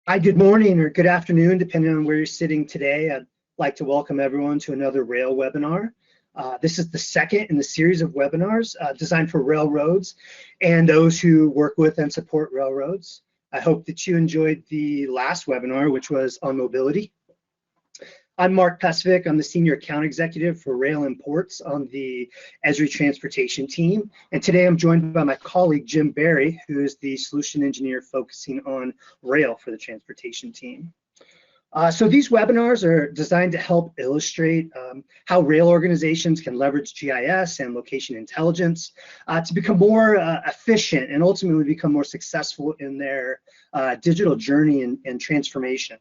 Hi, good morning or good afternoon, depending on where you're sitting today. I'd like to welcome everyone to another rail webinar. This is the second in the series of webinars designed for railroads and those who work with and support railroads. I hope that you enjoyed the last webinar, which was on mobility. I'm Mark Pesvic. I'm the Senior Account Executive for Rail and Ports on the Esri Transportation team. And today I'm joined by my colleague, Jim Barry, who is the Solution Engineer focusing on rail for the transportation team. So these webinars are designed to help illustrate how rail organizations can leverage GIS and location intelligence to become more efficient and ultimately become more successful in their digital journey and transformation.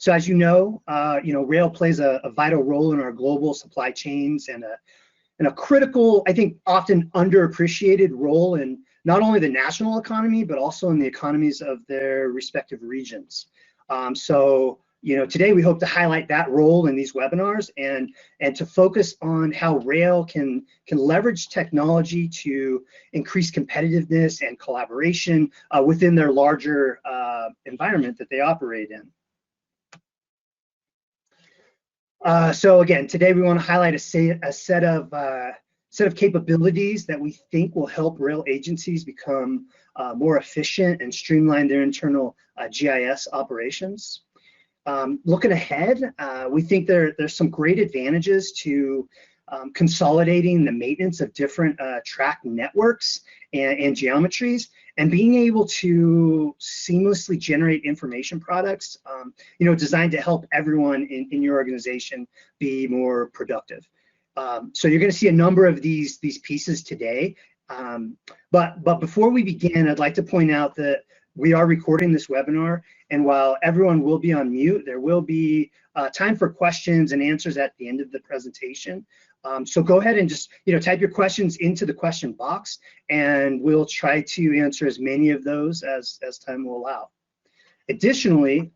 So as you know, rail plays a vital role in our global supply chains and a critical, I think, often underappreciated role in not only the national economy, but also in the economies of their respective regions. Today we hope to highlight that role in these webinars and to focus on how rail can leverage technology to increase competitiveness and collaboration within their larger environment that they operate in. So again, today we want to highlight a set of capabilities that we think will help rail agencies become more efficient and streamline their internal GIS operations. Looking ahead, we think there's some great advantages to consolidating the maintenance of different track networks and geometries, and being able to seamlessly generate information products, designed to help everyone in your organization be more productive. So you're going to see a number of these pieces today. But before we begin, I'd like to point out that we are recording this webinar, and while everyone will be on mute, there will be time for questions and answers at the end of the presentation. So go ahead and just type your questions into the question box, and we'll try to answer as many of those as time will allow. Additionally,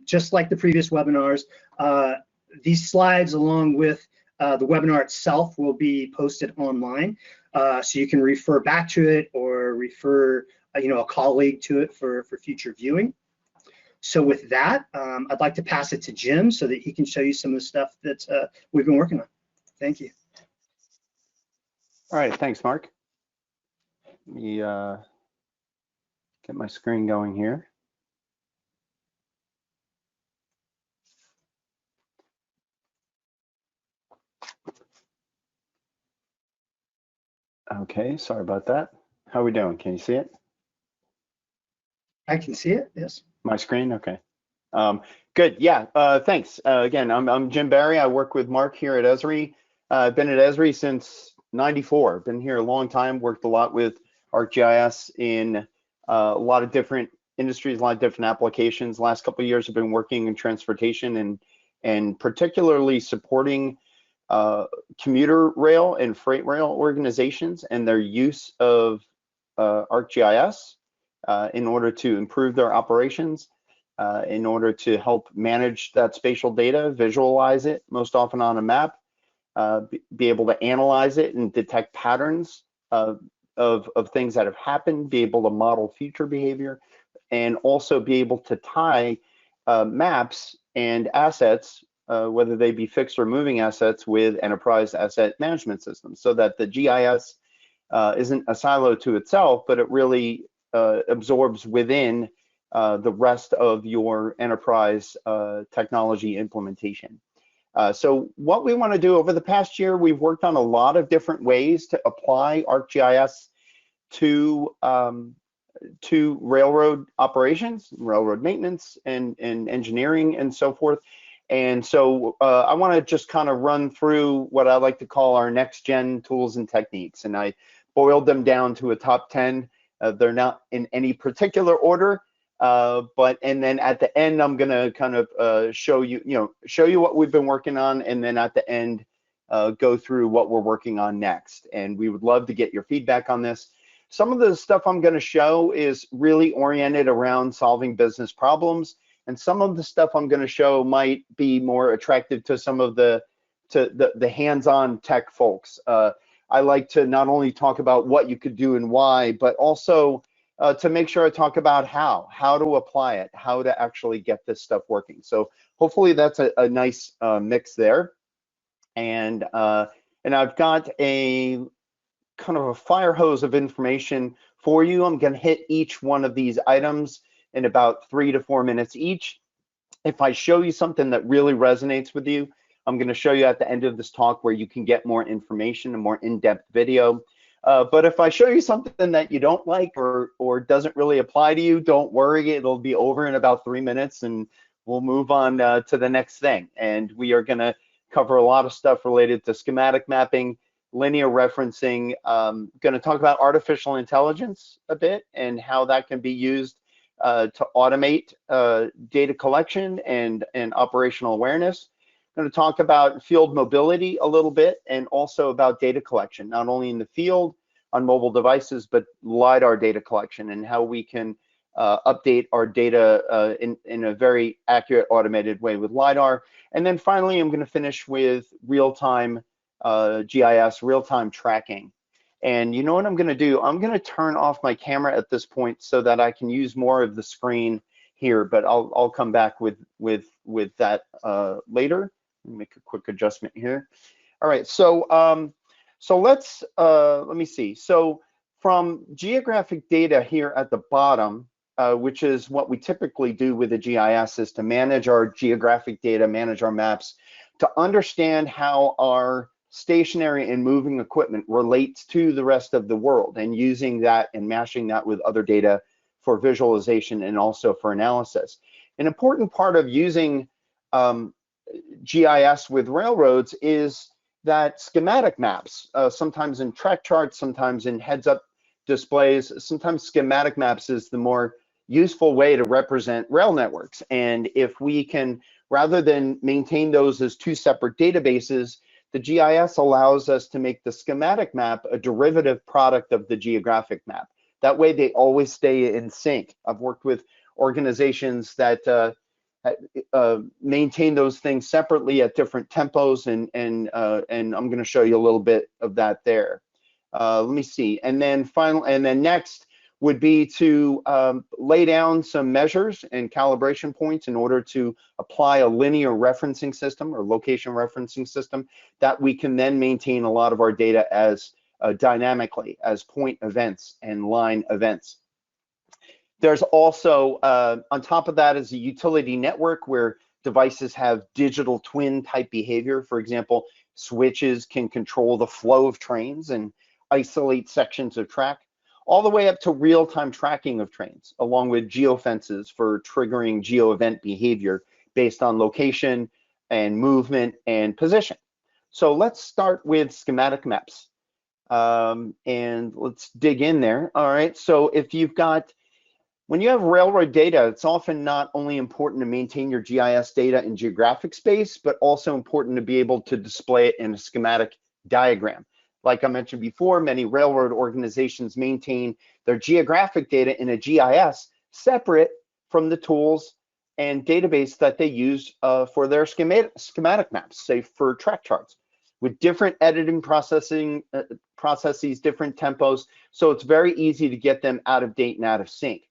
just like the previous webinars, these slides along with the webinar itself will be posted online, so you can refer back to it or refer a colleague to it for future viewing. So with that, I'd like to pass it to Jim so that he can show you some of the stuff that we've been working on. Thank you. All right, thanks, Mark. Let me get my screen going here. Okay, sorry about that. How are we doing? Can you see it? I can see it, yes. My screen, okay. Good, yeah, thanks. Again, I'm Jim Barry. I work with Mark here at Esri. I've been at Esri since '94. Been here a long time, worked a lot with ArcGIS in a lot of different industries, a lot of different applications. Last couple of years I've been working in transportation and particularly supporting commuter rail and freight rail organizations and their use of ArcGIS in order to improve their operations, in order to help manage that spatial data, visualize it, most often on a map, be able to analyze it and detect patterns of things that have happened, be able to model future behavior, and also be able to tie maps and assets, whether they be fixed or moving assets, with enterprise asset management systems, so that the GIS isn't a silo to itself, but it really absorbs within the rest of your enterprise technology implementation. So what we want to do over the past year, we've worked on a lot of different ways to apply ArcGIS to railroad operations, railroad maintenance, and engineering, and so forth. And so I want to just kind of run through what I like to call our next gen tools and techniques, and I boiled them down to a top 10. They're not in any particular order, and then at the end I'm going to kind of show you what we've been working on, and then at the end go through what we're working on next. And we would love to get your feedback on this. Some of the stuff I'm going to show is really oriented around solving business problems, and some of the stuff I'm going to show might be more attractive to some of the hands-on tech folks. I like to not only talk about what you could do and why, but also to make sure I talk about how to apply it, how to actually get this stuff working. So hopefully that's a nice mix there. And I've got a kind of a fire hose of information for you. I'm going to hit each one of these items in about 3 to 4 minutes each. If I show you something that really resonates with you, I'm going to show you at the end of this talk where you can get more information, a more in-depth video. But if I show you something that you don't like or doesn't really apply to you, don't worry, it'll be over in about 3 minutes and we'll move on to the next thing. And we are going to cover a lot of stuff related to schematic mapping, linear referencing, going to talk about artificial intelligence a bit and how that can be used to automate data collection and operational awareness. I'm going to talk about field mobility a little bit and also about data collection, not only in the field on mobile devices, but Lidar data collection and how we can update our data in a very accurate, automated way with Lidar. And then finally, I'm going to finish with real-time GIS, real-time tracking. And you know what I'm going to do? I'm going to turn off my camera at this point so that I can use more of the screen here, but I'll come back with that later. Let me make a quick adjustment here. All right, so let's let me see. So from geographic data here at the bottom, which is what we typically do with the GIS, is to manage our geographic data, manage our maps, to understand how our stationary and moving equipment relates to the rest of the world, and using that and mashing that with other data for visualization and also for analysis. An important part of using GIS with railroads is that schematic maps, sometimes in track charts, sometimes in heads-up displays, sometimes schematic maps is the more useful way to represent rail networks. And if we can, rather than maintain those as two separate databases, the GIS allows us to make the schematic map a derivative product of the geographic map. That way they always stay in sync. I've worked with organizations that maintain those things separately at different tempos, and I'm going to show you a little bit of that there. Let me see, and then next would be to lay down some measures and calibration points in order to apply a linear referencing system or location referencing system that we can then maintain a lot of our data as dynamically as point events and line events. There's also, on top of that, is a utility network where devices have digital twin type behavior. For example, switches can control the flow of trains and isolate sections of track, all the way up to real-time tracking of trains, along with geofences for triggering geo-event behavior based on location and movement and position. So let's start with schematic maps. And let's dig in there. All right, so when you have railroad data, it's often not only important to maintain your GIS data in geographic space, but also important to be able to display it in a schematic diagram. Like I mentioned before, many railroad organizations maintain their geographic data in a GIS separate from the tools and database that they use for their schematic maps, say for track charts, with different editing processes, different tempos. So it's very easy to get them out of date and out of sync.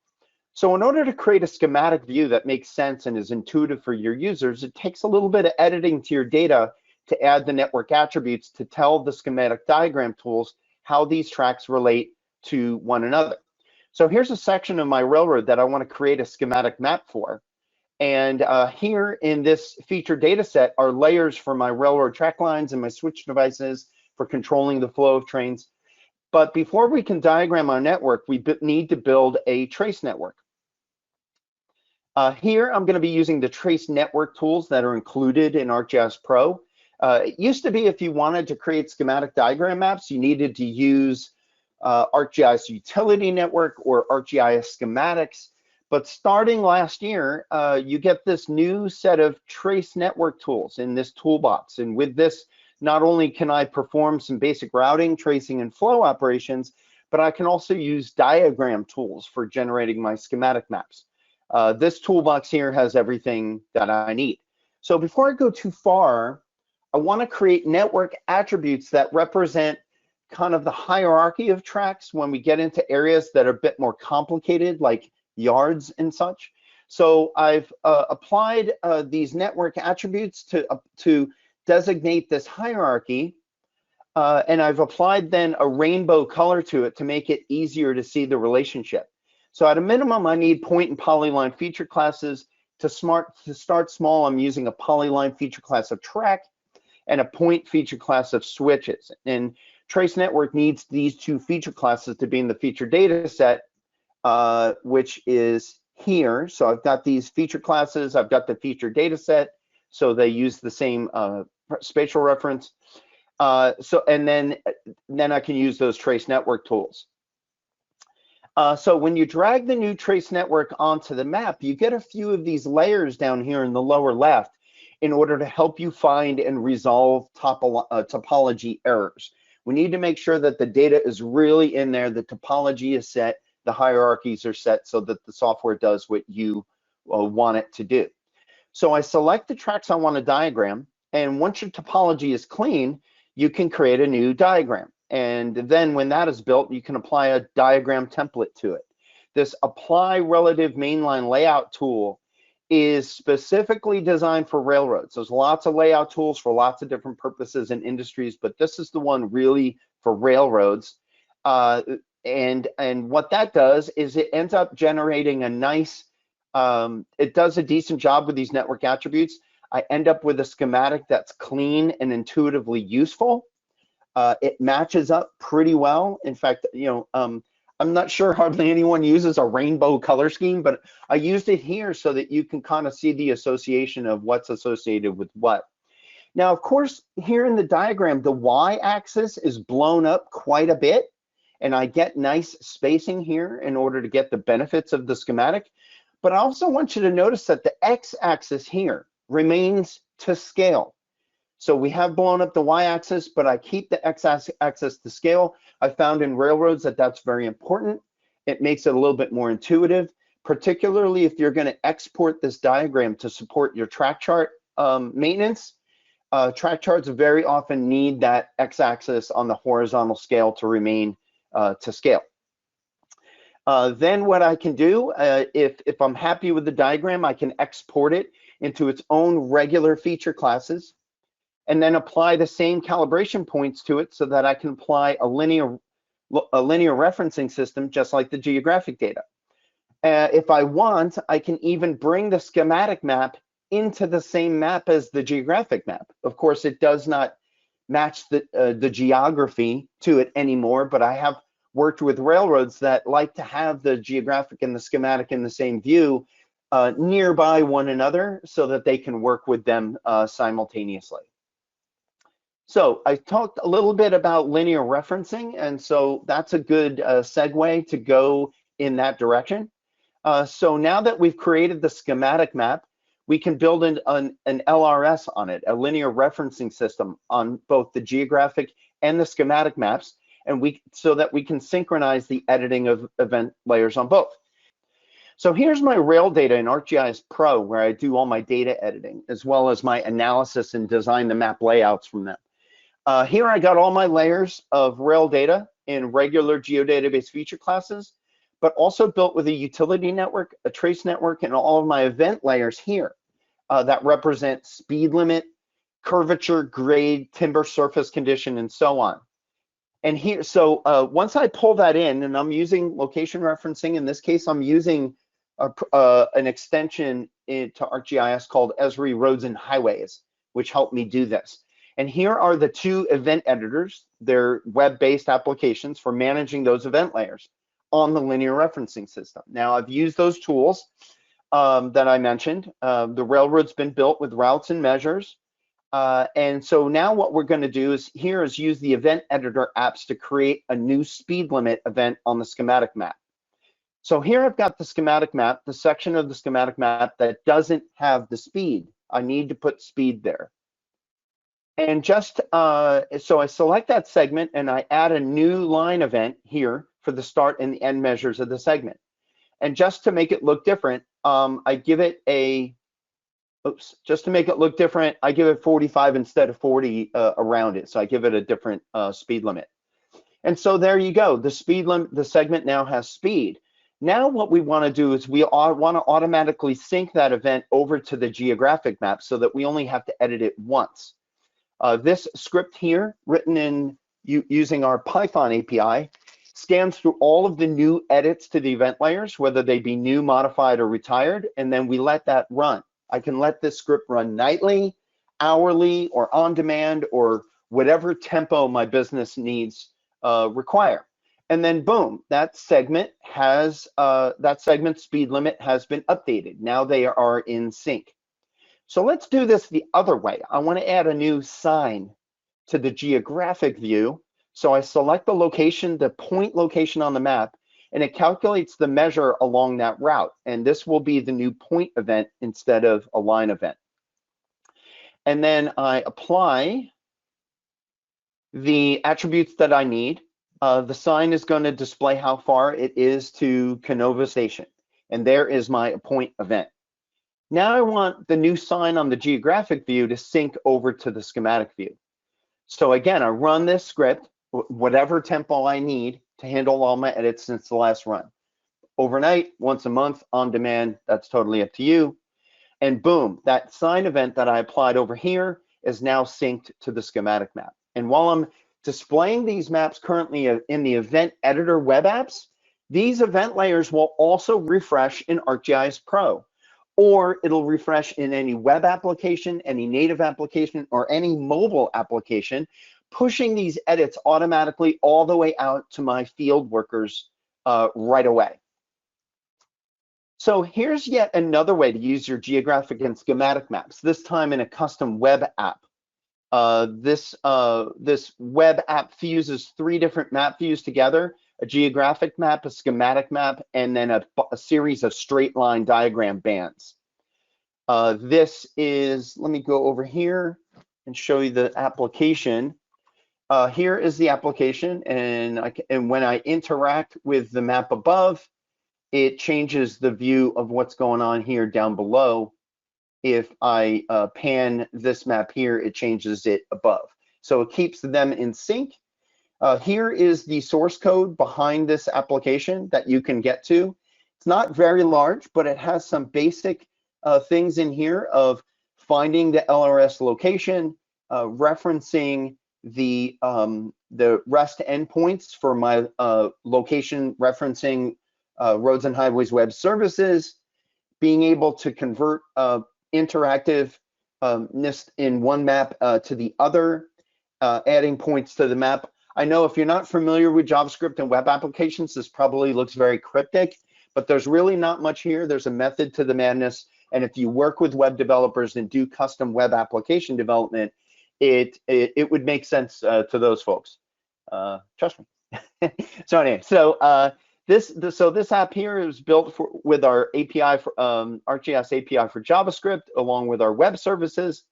So in order to create a schematic view that makes sense and is intuitive for your users, it takes a little bit of editing to your data to add the network attributes to tell the schematic diagram tools how these tracks relate to one another. So here's a section of my railroad that I want to create a schematic map for. And here in this feature data set are layers for my railroad track lines and my switch devices for controlling the flow of trains. But before we can diagram our network, we need to build a trace network. Here I'm going to be using the trace network tools that are included in ArcGIS Pro. It used to be if you wanted to create schematic diagram maps, you needed to use ArcGIS Utility Network or ArcGIS Schematics. But starting last year, you get this new set of trace network tools in this toolbox. And with this, not only can I perform some basic routing, tracing, and flow operations, but I can also use diagram tools for generating my schematic maps. This toolbox here has everything that I need. So before I go too far, I want to create network attributes that represent kind of the hierarchy of tracks when we get into areas that are a bit more complicated, like yards and such. So I've applied these network attributes to designate this hierarchy, and I've applied then a rainbow color to it to make it easier to see the relationship. So at a minimum, I need point and polyline feature classes. To start small, I'm using a polyline feature class of track and a point feature class of switches. And Trace Network needs these two feature classes to be in the feature data set, which is here. So I've got these feature classes, I've got the feature data set, so they use the same spatial reference. And then I can use those Trace Network tools. So when you drag the new Trace Network onto the map, you get a few of these layers down here in the lower left in order to help you find and resolve topology errors. We need to make sure that the data is really in there, the topology is set, the hierarchies are set so that the software does what you want it to do. So I select the tracks I want to diagram, and once your topology is clean, you can create a new diagram. And then when that is built, you can apply a diagram template to it. This apply relative mainline layout tool is specifically designed for railroads. There's lots of layout tools for lots of different purposes and industries, but this is the one really for railroads. And what that does is it ends up generating a nice, it does a decent job with these network attributes. I end up with a schematic that's clean and intuitively useful. It matches up pretty well. In fact, I'm not sure hardly anyone uses a rainbow color scheme, but I used it here so that you can kind of see the association of what's associated with what. Now, of course, here in the diagram, the y-axis is blown up quite a bit, and I get nice spacing here in order to get the benefits of the schematic. But I also want you to notice that the x-axis here remains to scale. So we have blown up the y-axis, but I keep the x-axis to scale. I found in railroads that that's very important. It makes it a little bit more intuitive, particularly if you're going to export this diagram to support your track chart maintenance. Track charts very often need that x-axis on the horizontal scale to remain to scale. Then what I can do, if I'm happy with the diagram, I can export it into its own regular feature classes, and then apply the same calibration points to it so that I can apply a linear referencing system just like the geographic data. If I want, I can even bring the schematic map into the same map as the geographic map. Of course, it does not match the geography to it anymore, but I have worked with railroads that like to have the geographic and the schematic in the same view nearby one another so that they can work with them simultaneously. So I talked a little bit about linear referencing, and so that's a good segue to go in that direction. So now that we've created the schematic map, we can build an LRS on it, a linear referencing system on both the geographic and the schematic maps, and so that we can synchronize the editing of event layers on both. So here's my rail data in ArcGIS Pro, where I do all my data editing, as well as my analysis and design the map layouts from them. Here I got all my layers of rail data in regular geodatabase feature classes, but also built with a utility network, a trace network, and all of my event layers here that represent speed limit, curvature, grade, timber surface condition, and so on. And here, so once I pull that in, and I'm using location referencing, in this case, I'm using an extension into ArcGIS called Esri Roads and Highways, which helped me do this. And here are the two event editors. They're web-based applications for managing those event layers on the linear referencing system. Now, I've used those tools that I mentioned. The railroad's been built with routes and measures. And so now what we're going to do is use the event editor apps to create a new speed limit event on the schematic map. So here I've got the schematic map, the section of the schematic map that doesn't have the speed. I need to put speed there. And so I select that segment and I add a new line event here for the start and the end measures of the segment. And just to make it look different, I give it just to make it look different, I give it 45 instead of 40 around it. So I give it a different speed limit. And so there you go. The speed limit, the segment now has speed. Now what we want to do is we want to automatically sync that event over to the geographic map so that we only have to edit it once. This script here, written in using our Python API, scans through all of the new edits to the event layers, whether they be new, modified, or retired, and then we let that run. I can let this script run nightly, hourly, or on demand, or whatever tempo my business needs require. And then boom, that segment speed limit has been updated. Now they are in sync. So let's do this the other way. I want to add a new sign to the geographic view. So I select the location, the point location on the map, and it calculates the measure along that route. And this will be the new point event instead of a line event. And then I apply the attributes that I need. The sign is going to display how far it is to Canova Station. And there is my point event. Now I want the new sign on the geographic view to sync over to the schematic view. So again, I run this script, whatever tempo I need to handle all my edits since the last run. Overnight, once a month, on demand, that's totally up to you. And boom, that sign event that I applied over here is now synced to the schematic map. And while I'm displaying these maps currently in the event editor web apps, these event layers will also refresh in ArcGIS Pro, or it'll refresh in any web application, any native application, or any mobile application, pushing these edits automatically all the way out to my field workers right away. So here's yet another way to use your geographic and schematic maps, this time in a custom web app. This web app fuses 3 different map views together: a geographic map, a schematic map, and then a series of straight line diagram bands. This is, let me go over here and show you the application. Here is the application, and when I interact with the map above, it changes the view of what's going on here down below. If I pan this map here, it changes it above. So it keeps them in sync. Here is the source code behind this application that you can get to. It's not very large, but it has some basic things in here of finding the LRS location, referencing the REST endpoints for my location referencing Roads and Highways Web Services, being able to convert interactiveness in one map to the other, adding points to the map. I know if you're not familiar with JavaScript and web applications, this probably looks very cryptic, but there's really not much here. There's a method to the madness. And if you work with web developers and do custom web application development, it would make sense to those folks. Trust me. So anyway, this app here is built with our API for ArcGIS API for JavaScript, along with our web services.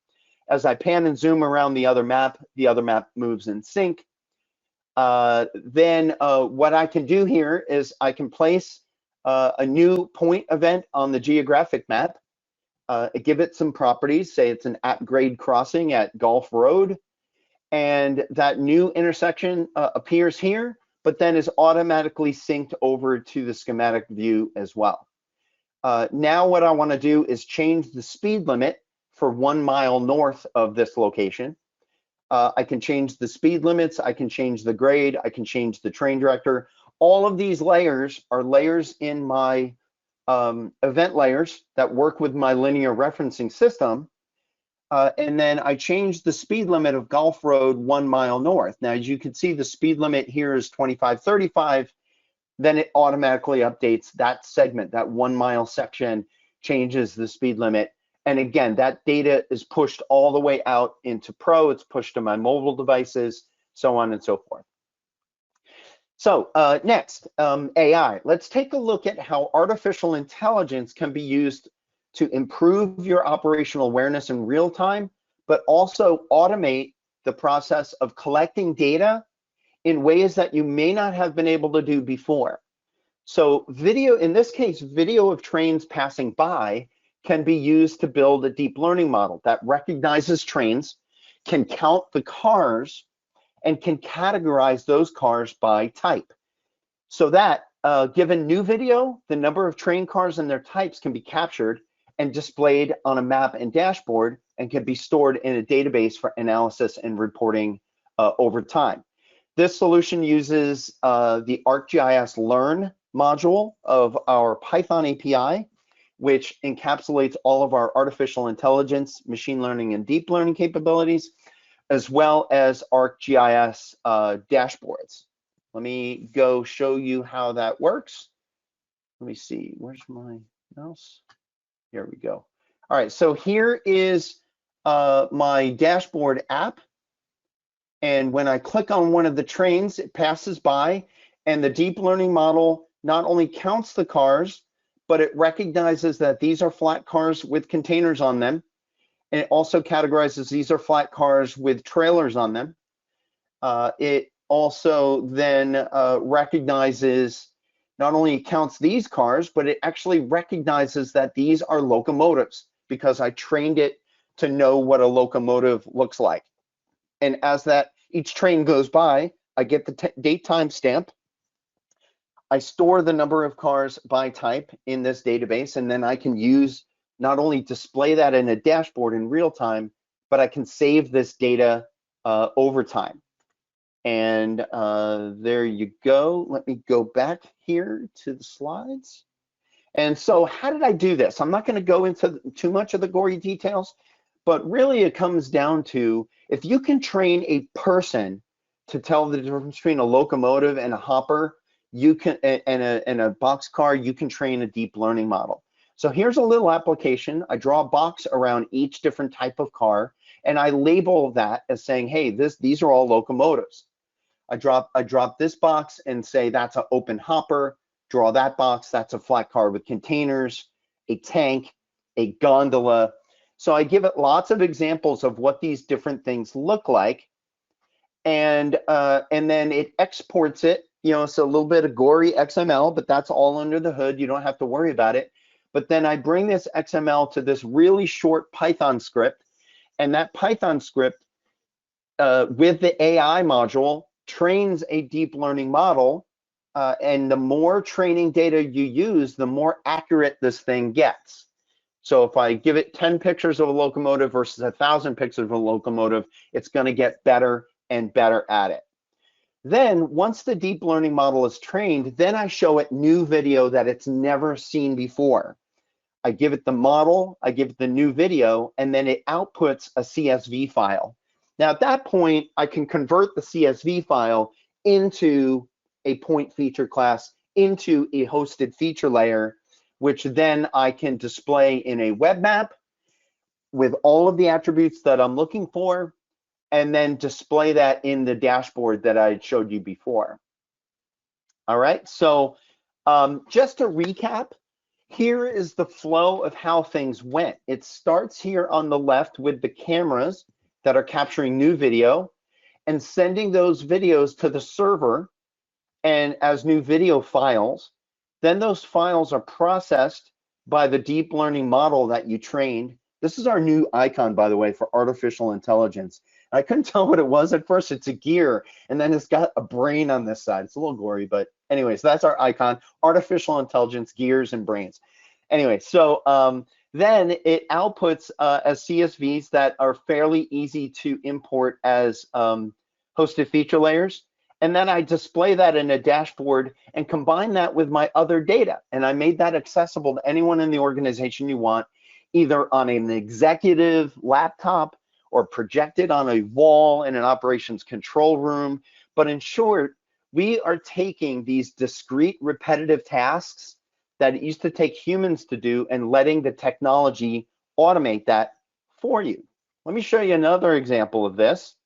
As I pan and zoom around the other map moves in sync. Then what I can do here is I can place a new point event on the geographic map, give it some properties, say it's an at-grade crossing at Gulf Road, and that new intersection appears here, but then is automatically synced over to the schematic view as well. Now what I want to do is change the speed limit for 1 mile north of this location. I can change the speed limits, I can change the grade, I can change the train director. All of these layers are layers in my event layers that work with my linear referencing system. And then I changed the speed limit of Gulf Road 1 mile north. Now, as you can see, the speed limit here is 25-35. Then it automatically updates that segment, that 1 mile section, changes the speed limit. And again, that data is pushed all the way out into Pro. It's pushed to my mobile devices, so on and so forth. So next, AI. Let's take a look at how artificial intelligence can be used to improve your operational awareness in real time, but also automate the process of collecting data in ways that you may not have been able to do before. So video, in this case, video of trains passing by can be used to build a deep learning model that recognizes trains, can count the cars, and can categorize those cars by type. So that given new video, the number of trained cars and their types can be captured and displayed on a map and dashboard and can be stored in a database for analysis and reporting over time. This solution uses the ArcGIS Learn module of our Python API, which encapsulates all of our artificial intelligence, machine learning, and deep learning capabilities, as well as ArcGIS dashboards. Let me go show you how that works. Let me see, where's my mouse? Here we go. All right, so here is my dashboard app. And when I click on one of the trains, it passes by, and the deep learning model not only counts the cars, but it recognizes that these are flat cars with containers on them. And it also categorizes these are flat cars with trailers on them. It also then recognizes, not only counts these cars, but it actually recognizes that these are locomotives because I trained it to know what a locomotive looks like. And as that each train goes by, I get the date time stamp. I store the number of cars by type in this database, and then I can use not only display that in a dashboard in real time, but I can save this data over time. And there you go. Let me go back here to the slides. And so how did I do this? I'm not going to go into too much of the gory details, but really it comes down to, if you can train a person to tell the difference between a locomotive and a hopper, you can, and a box car, you can train a deep learning model. So here's a little application. I draw a box around each different type of car, and I label that as saying, hey, these are all locomotives. I drop this box and say that's an open hopper. Draw that box, that's a flat car with containers, a tank, a gondola. So I give it lots of examples of what these different things look like, and then it exports it. You know, it's a little bit of gory XML, but that's all under the hood. You don't have to worry about it. But then I bring this XML to this really short Python script, and that Python script with the AI module trains a deep learning model, and the more training data you use, the more accurate this thing gets. So if I give it 10 pictures of a locomotive versus 1,000 pictures of a locomotive, it's going to get better and better at it. Then once the deep learning model is trained, then I show it new video that it's never seen before. I give it the model, I give it the new video, and then it outputs a CSV file. Now at that point, I can convert the CSV file into a point feature class, into a hosted feature layer, which then I can display in a web map with all of the attributes that I'm looking for, and then display that in the dashboard that I showed you before. All right, so just to recap, here is the flow of how things went. It starts here on the left with the cameras that are capturing new video and sending those videos to the server and as new video files. Then those files are processed by the deep learning model that you trained. This is our new icon, by the way, for artificial intelligence. I couldn't tell what it was at first. It's a gear, and then it's got a brain on this side. It's a little gory, but anyways, that's our icon, artificial intelligence, gears and brains. Anyway, so then it outputs as CSVs that are fairly easy to import as hosted feature layers. And then I display that in a dashboard and combine that with my other data. And I made that accessible to anyone in the organization you want, either on an executive laptop or projected on a wall in an operations control room. But in short, we are taking these discrete repetitive tasks that it used to take humans to do and letting the technology automate that for you. Let me show you another example of this.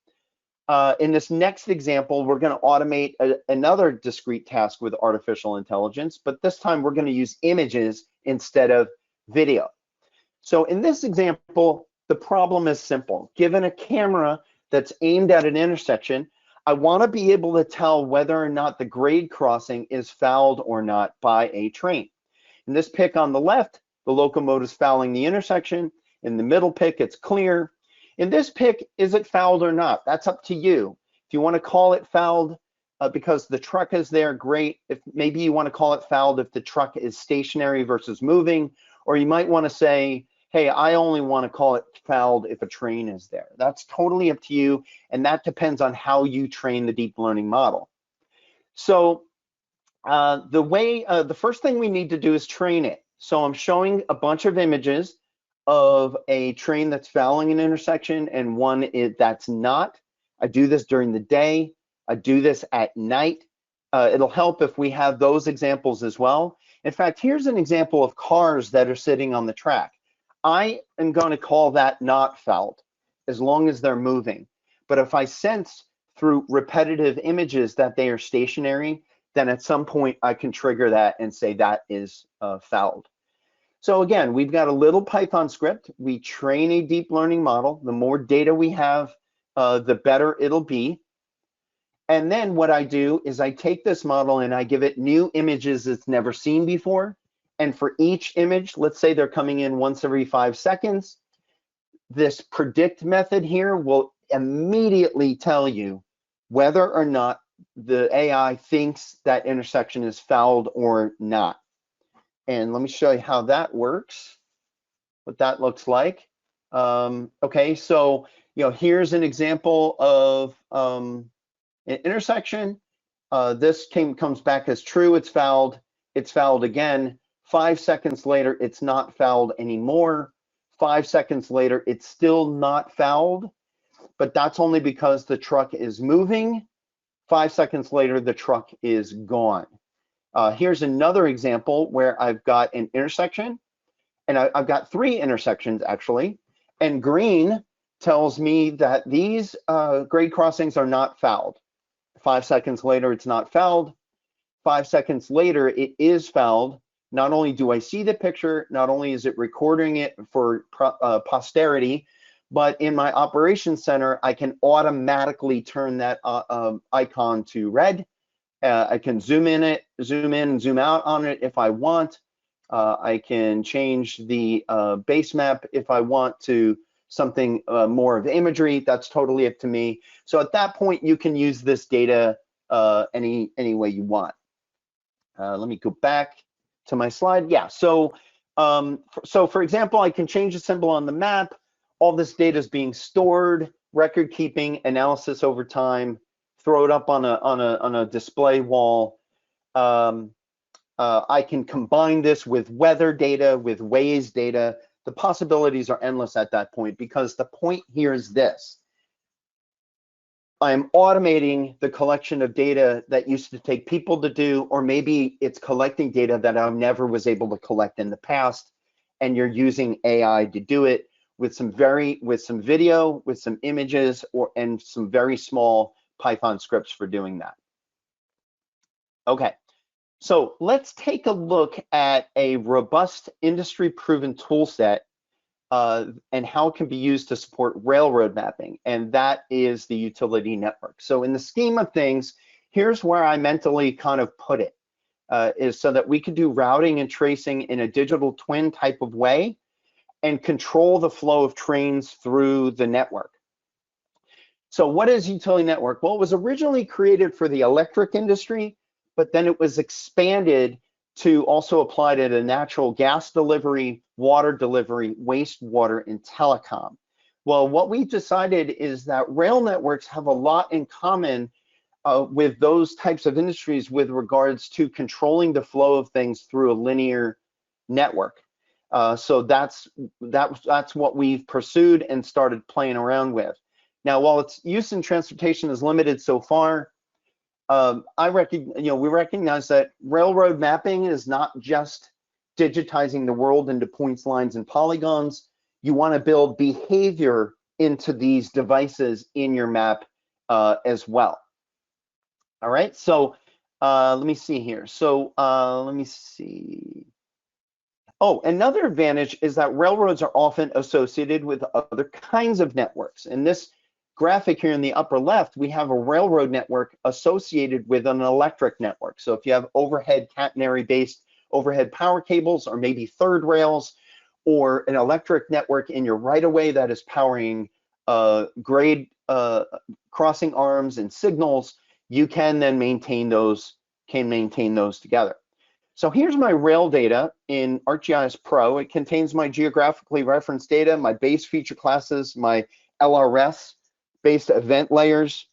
In this next example, we're going to automate another discrete task with artificial intelligence, but this time we're going to use images instead of video. So in this example, the problem is simple. Given a camera that's aimed at an intersection, I want to be able to tell whether or not the grade crossing is fouled or not by a train. In this pic on the left, the locomotive is fouling the intersection. In the middle pic, it's clear. In this pic, is it fouled or not? That's up to you. If you want to call it fouled because the truck is there, great. If maybe you want to call it fouled if the truck is stationary versus moving, or you might want to say, hey, I only want to call it fouled if a train is there. That's totally up to you, and that depends on how you train the deep learning model. So the first thing we need to do is train it. So I'm showing a bunch of images of a train that's fouling an intersection and one that's not. I do this during the day. I do this at night. It'll help if we have those examples as well. In fact, here's an example of cars that are sitting on the track. I am going to call that not fouled as long as they're moving. But if I sense through repetitive images that they are stationary, then at some point I can trigger that and say that is fouled. So again, we've got a little Python script. We train a deep learning model. The more data we have, the better it'll be. And then what I do is I take this model and I give it new images it's never seen before. And for each image, let's say they're coming in once every 5 seconds, this predict method here will immediately tell you whether or not the AI thinks that intersection is fouled or not. And let me show you how that works, what that looks like. Okay, so here's an example of an intersection. This comes back as true, it's fouled again. 5 seconds later, it's not fouled anymore. 5 seconds later, it's still not fouled, but that's only because the truck is moving. 5 seconds later, the truck is gone. Here's another example where I've got an intersection, and I've got 3 intersections actually, and green tells me that these grade crossings are not fouled. 5 seconds later, it's not fouled. 5 seconds later, it is fouled. Not only do I see the picture, not only is it recording it for posterity, but in my operations center, I can automatically turn that icon to red. I can zoom in and zoom out on it if I want. I can change the base map if I want to something more of imagery. That's totally up to me. So at that point, you can use this data any way you want. Let me go back to my slide. Yeah, so for example, I can change the symbol on the map. All this data is being stored, record keeping, analysis over time, throw it up on a display wall. I can combine this with weather data, with Waze data. The possibilities are endless at that point, because the point here is this. I'm automating the collection of data that used to take people to do, or maybe it's collecting data that I never was able to collect in the past, and you're using AI to do it with some video, with some images, and some very small Python scripts for doing that. Okay, so let's take a look at a robust industry-proven tool set and how it can be used to support railroad mapping, and that is the utility network. So in the scheme of things, here's where I mentally kind of put it, is so that we can do routing and tracing in a digital twin type of way and control the flow of trains through the network. So what is utility network? Well, it was originally created for the electric industry, but then it was expanded to also apply to the natural gas delivery, water delivery, wastewater, and telecom. Well, what we decided is that rail networks have a lot in common with those types of industries with regards to controlling the flow of things through a linear network. So that's what we've pursued and started playing around with. Now, while its use in transportation is limited so far, we recognize that railroad mapping is not just digitizing the world into points, lines, and polygons. You want to build behavior into these devices in your map as well. All right, so let me see here. So let me see. Oh, another advantage is that railroads are often associated with other kinds of networks. In this graphic here in the upper left, we have a railroad network associated with an electric network. So if you have overhead catenary-based overhead power cables, or maybe third rails, or an electric network in your right-of-way that is powering grade crossing arms and signals, you can then maintain those together. So here's my rail data in ArcGIS Pro. It contains my geographically referenced data, my base feature classes, my LRS based event layers.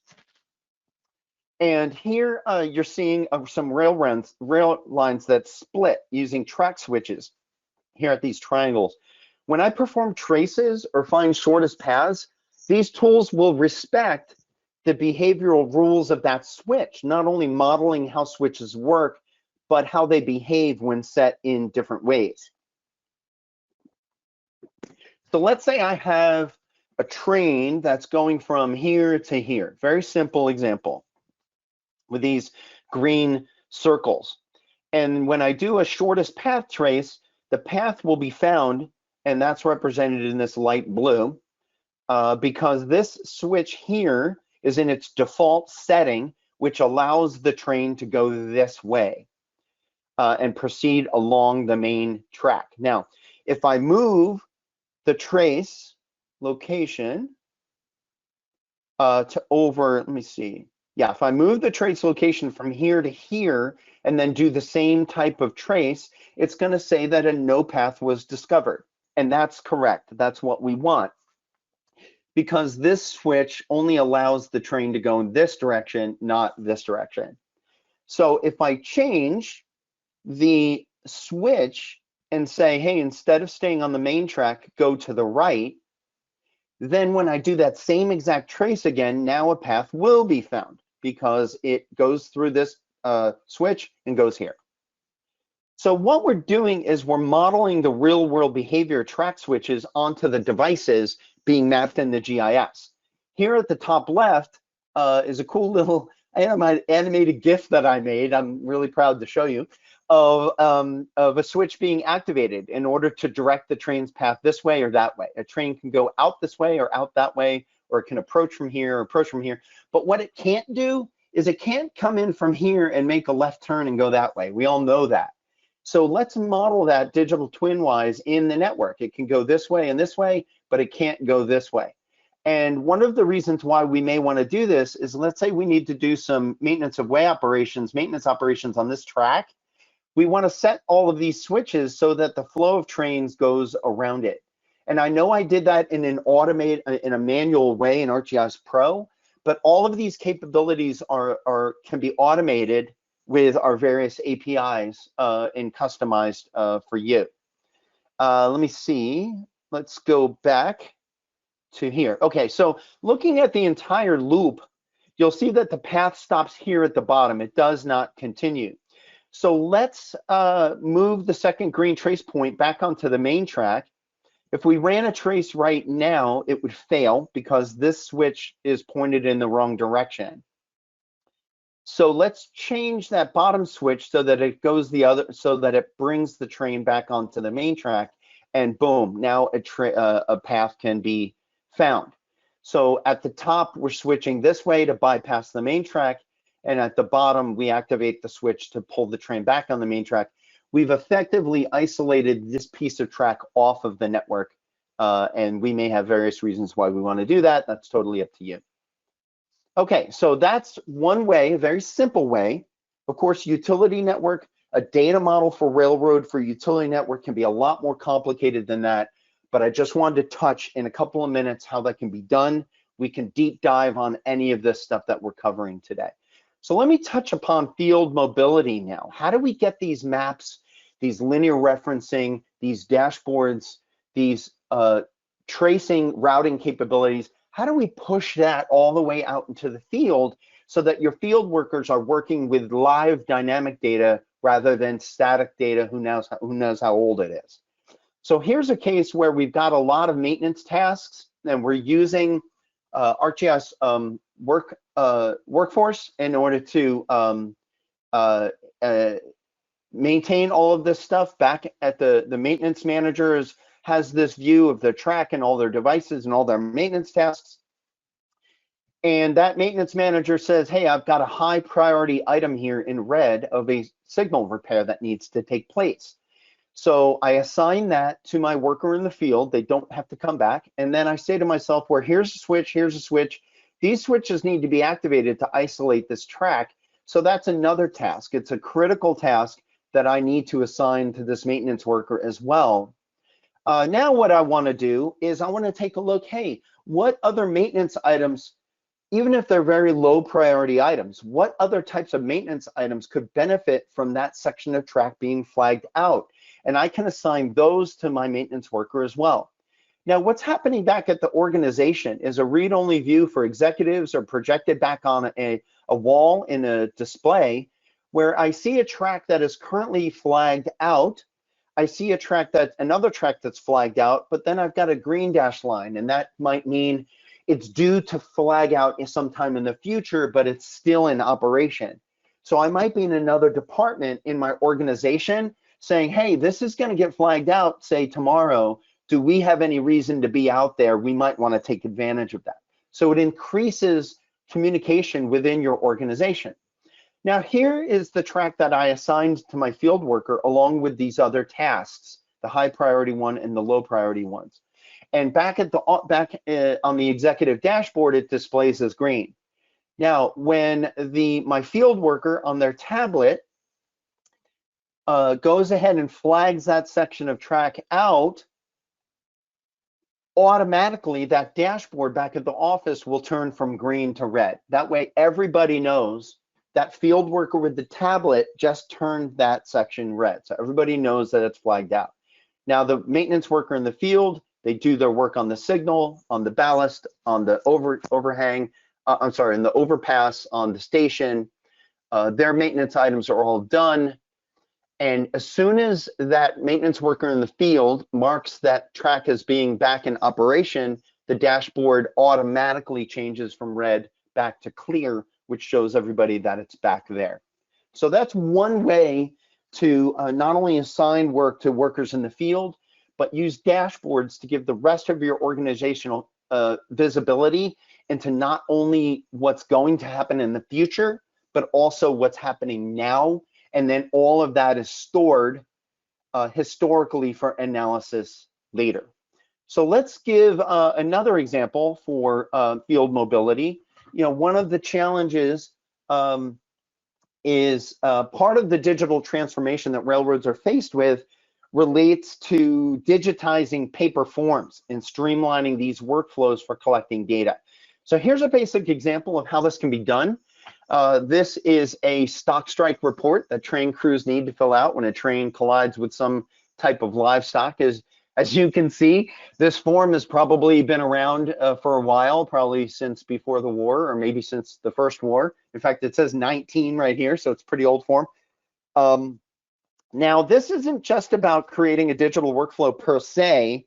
And here you're seeing some rail lines that split using track switches here at these triangles. When I perform traces or find shortest paths, these tools will respect the behavioral rules of that switch, not only modeling how switches work, but how they behave when set in different ways. So let's say I have a train that's going from here to here. Very simple example with these green circles. And when I do a shortest path trace, the path will be found, and that's represented in this light blue, because this switch here is in its default setting, which allows the train to go this way and proceed along the main track. Now, if I move the trace location to over, let me see. Yeah, if I move the trace location from here to here and then do the same type of trace, it's going to say that a no path was discovered. And that's correct. That's what we want, because this switch only allows the train to go in this direction, not this direction. So if I change the switch and say, hey, instead of staying on the main track, go to the right, then when I do that same exact trace again, now a path will be found because it goes through this switch and goes here. So what we're doing is we're modeling the real world behavior track switches onto the devices being mapped in the GIS. Here at the top left is a cool little animated GIF that I made. I'm really proud to show you of a switch being activated in order to direct the train's path this way or that way. A train can go out this way or out that way, or it can approach from here or approach from here. But what it can't do is it can't come in from here and make a left turn and go that way. We all know that. So let's model that digital twin wise in the network. It can go this way and this way, but it can't go this way. And one of the reasons why we may want to do this is, let's say we need to do some maintenance of way operations, maintenance operations on this track. We want to set all of these switches so that the flow of trains goes around it. And I know I did that in in a manual way in ArcGIS Pro, but all of these capabilities can be automated with our various APIs and customized for you. Let me see. Let's go back to here. Okay, so looking at the entire loop, you'll see that the path stops here at the bottom. It does not continue. So let's move the second green trace point back onto the main track. If we ran a trace right now, it would fail because this switch is pointed in the wrong direction. So let's change that bottom switch so that it goes the other, so that it brings the train back onto the main track, and boom, now a path can be found. So at the top, we're switching this way to bypass the main track, and at the bottom, we activate the switch to pull the train back on the main track. We've effectively isolated this piece of track off of the network, and we may have various reasons why we want to do that. That's totally up to you. Okay, so that's one way, a very simple way. Of course, utility network, a data model for railroad for utility network can be a lot more complicated than that, but I just wanted to touch in a couple of minutes how that can be done. We can deep dive on any of this stuff that we're covering today. So let me touch upon field mobility now. How do we get these maps, these linear referencing, these dashboards, these tracing routing capabilities? How do we push that all the way out into the field so that your field workers are working with live dynamic data rather than static data, who knows how old it is? So here's a case where we've got a lot of maintenance tasks and we're using ArcGIS workforce in order to maintain all of this stuff. Back at the maintenance managers has this view of the track and all their devices and all their maintenance tasks. And that maintenance manager says, hey, I've got a high priority item here in red of a signal repair that needs to take place. So I assign that to my worker in the field. They don't have to come back. And then I say to myself, well, here's a switch, here's a switch. These switches need to be activated to isolate this track. So that's another task. It's a critical task that I need to assign to this maintenance worker as well. Now what I want to do is I want to take a look, hey, what other maintenance items, even if they're very low priority items, what other types of maintenance items could benefit from that section of track being flagged out? And I can assign those to my maintenance worker as well. Now, what's happening back at the organization is a read-only view for executives or projected back on a wall in a display where I see a track that is currently flagged out. I see a track another track that's flagged out, but then I've got a green dash line, and that might mean it's due to flag out sometime in the future, but it's still in operation. So I might be in another department in my organization saying, hey, this is going to get flagged out, say tomorrow. Do we have any reason to be out there? We might want to take advantage of that. So it increases communication within your organization. Now, here is the track that I assigned to my field worker along with these other tasks, the high priority one and the low priority ones. And back on the executive dashboard, it displays as green. Now, when my field worker on their tablet goes ahead and flags that section of track out, automatically that dashboard back at the office will turn from green to red. That way, everybody knows that field worker with the tablet just turned that section red. So everybody knows that it's flagged out. Now, the maintenance worker in the field, they do their work on the signal, on the ballast, on the overhang, in the overpass, on the station. Their maintenance items are all done. And as soon as that maintenance worker in the field marks that track as being back in operation, the dashboard automatically changes from red back to clear, which shows everybody that it's back there. So that's one way to not only assign work to workers in the field, but use dashboards to give the rest of your organizational visibility into not only what's going to happen in the future, but also what's happening now. And then all of that is stored historically for analysis later. So let's give another example for field mobility. You know, one of the challenges is part of the digital transformation that railroads are faced with relates to digitizing paper forms and streamlining these workflows for collecting data. So here's a basic example of how this can be done. This is a stock strike report that train crews need to fill out when a train collides with some type of livestock. As you can see, this form has probably been around for a while, probably since before the war, or maybe since the first war. In fact, it says 19 right here, so it's a pretty old form. Now, this isn't just about creating a digital workflow per se.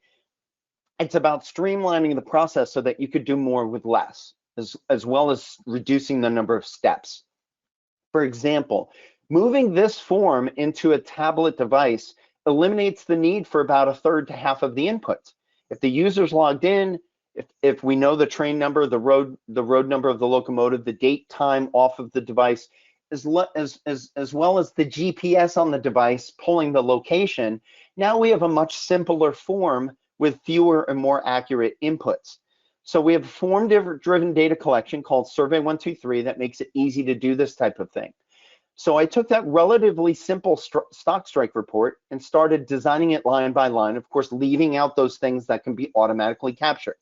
It's about streamlining the process so that you could do more with less, as well as reducing the number of steps. For example, moving this form into a tablet device eliminates the need for about a third to half of the inputs. If the user's logged in, if we know the train number, the road number of the locomotive, the date, time off of the device, as well as the GPS on the device pulling the location, now we have a much simpler form with fewer and more accurate inputs. So we have a form-driven data collection called Survey 123 that makes it easy to do this type of thing. So I took that relatively simple stock strike report and started designing it line by line, of course, leaving out those things that can be automatically captured.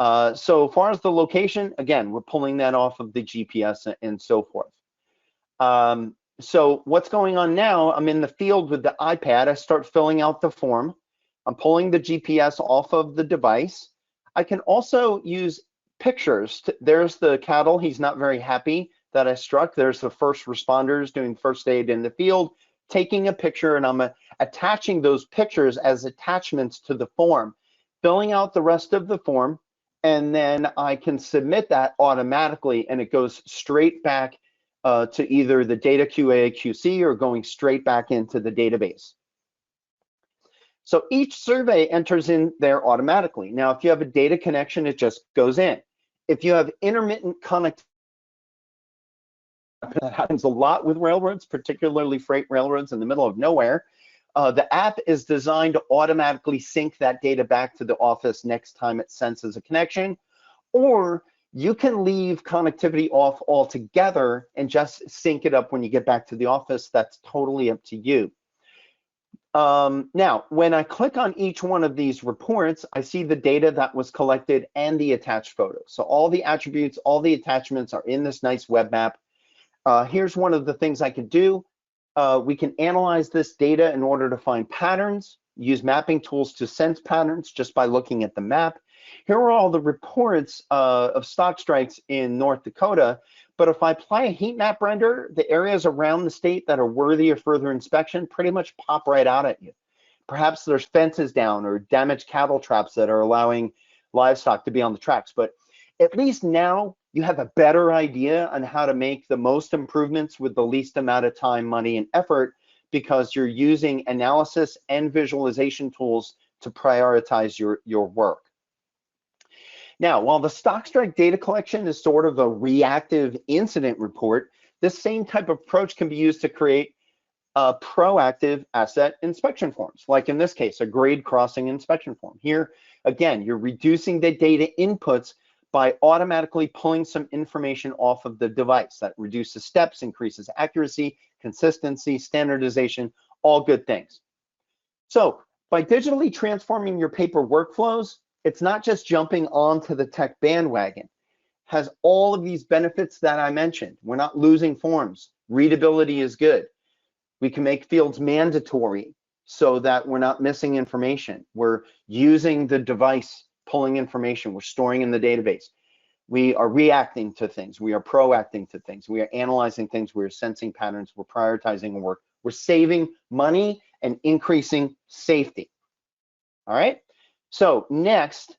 So far as the location, again, we're pulling that off of the GPS and so forth. So what's going on now, I'm in the field with the iPad, I start filling out the form. I'm pulling the GPS off of the device. I can also use pictures. There's the cattle, he's not very happy that I struck. There's the first responders doing first aid in the field, taking a picture, and I'm attaching those pictures as attachments to the form, filling out the rest of the form, and then I can submit that automatically, and it goes straight back to either the data QA QC or going straight back into the database. So each survey enters in there automatically. Now, if you have a data connection, it just goes in. If you have intermittent connectivity, that happens a lot with railroads, particularly freight railroads in the middle of nowhere. The app is designed to automatically sync that data back to the office next time it senses a connection, or you can leave connectivity off altogether and just sync it up when you get back to the office. That's totally up to you. Now, when I click on each one of these reports, I see the data that was collected and the attached photos. So all the attributes, all the attachments are in this nice web map. Here's one of the things I could do. We can analyze this data in order to find patterns, use mapping tools to sense patterns just by looking at the map. Here are all the reports of stock strikes in North Dakota. But if I apply a heat map render, the areas around the state that are worthy of further inspection pretty much pop right out at you. Perhaps there's fences down or damaged cattle traps that are allowing livestock to be on the tracks. But at least now you have a better idea on how to make the most improvements with the least amount of time, money, and effort, because you're using analysis and visualization tools to prioritize your work. Now, while the stock strike data collection is sort of a reactive incident report, this same type of approach can be used to create proactive asset inspection forms, like in this case, a grade crossing inspection form. Here, again, you're reducing the data inputs by automatically pulling some information off of the device. That reduces steps, increases accuracy, consistency, standardization, all good things. So by digitally transforming your paper workflows, it's not just jumping onto the tech bandwagon. It has all of these benefits that I mentioned. We're not losing forms. Readability is good. We can make fields mandatory so that we're not missing information. We're using the device, pulling information. We're storing in the database. We are reacting to things. We are proacting to things. We are analyzing things. We're sensing patterns. We're prioritizing work. We're saving money and increasing safety. All right. So next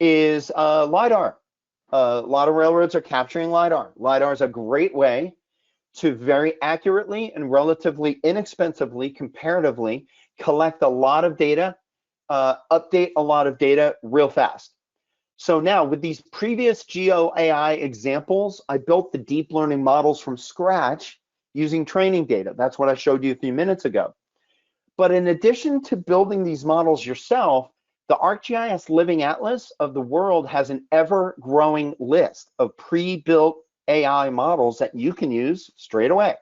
is Lidar. A lot of railroads are capturing Lidar. Lidar is a great way to very accurately and relatively inexpensively, comparatively, collect a lot of data, update a lot of data real fast. So now with these previous Geo AI examples, I built the deep learning models from scratch using training data. That's what I showed you a few minutes ago. But in addition to building these models yourself, the ArcGIS Living Atlas of the world has an ever-growing list of pre-built AI models that you can use straight away.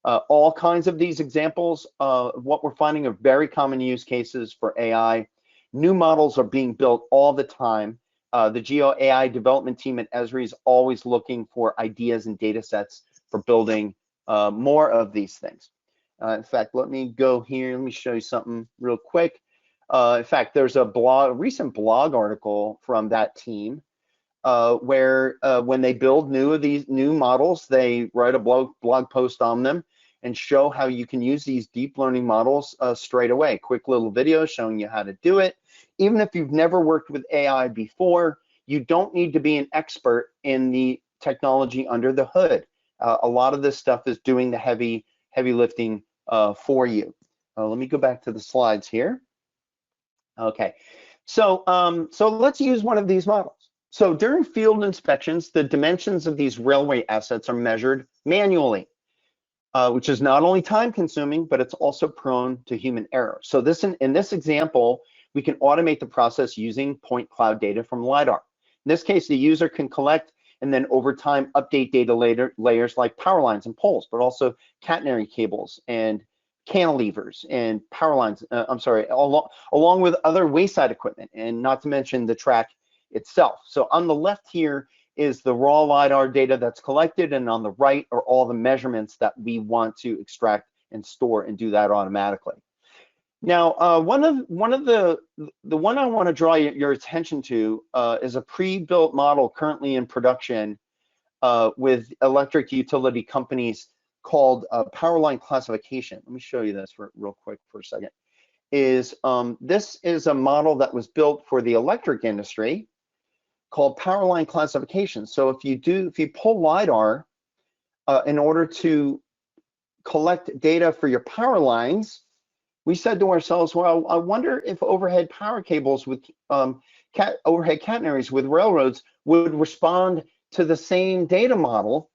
All kinds of these examples of what we're finding are very common use cases for AI. New models are being built all the time. The Geo AI development team at Esri is always looking for ideas and data sets for building more of these things. In fact, let me go here. Let me show you something real quick. In fact, there's a recent blog article from that team where when they build these new models, they write a blog post on them and show how you can use these deep learning models straight away. Quick little video showing you how to do it. Even if you've never worked with AI before, you don't need to be an expert in the technology under the hood. A lot of this stuff is doing the heavy lifting for you. Let me go back to the slides here. Okay, so let's use one of these models. So during field inspections, the dimensions of these railway assets are measured manually, which is not only time consuming, but it's also prone to human error. So in this example, we can automate the process using point cloud data from Lidar. In this case, the user can collect and then over time update data layers like power lines and poles, but also catenary cables and cantilevers and power lines, along with other wayside equipment, and not to mention the track itself. So on the left here is the raw Lidar data that's collected, and on the right are all the measurements that we want to extract and store and do that automatically. Now, one of the one I want to draw your attention to is a pre-built model currently in production with electric utility companies called power line classification. Let me show you this real quick for a second. This is a model that was built for the electric industry called power line classification. So if you pull Lidar in order to collect data for your power lines, we said to ourselves, well, I wonder if overhead power cables with overhead catenaries with railroads would respond to the same data model,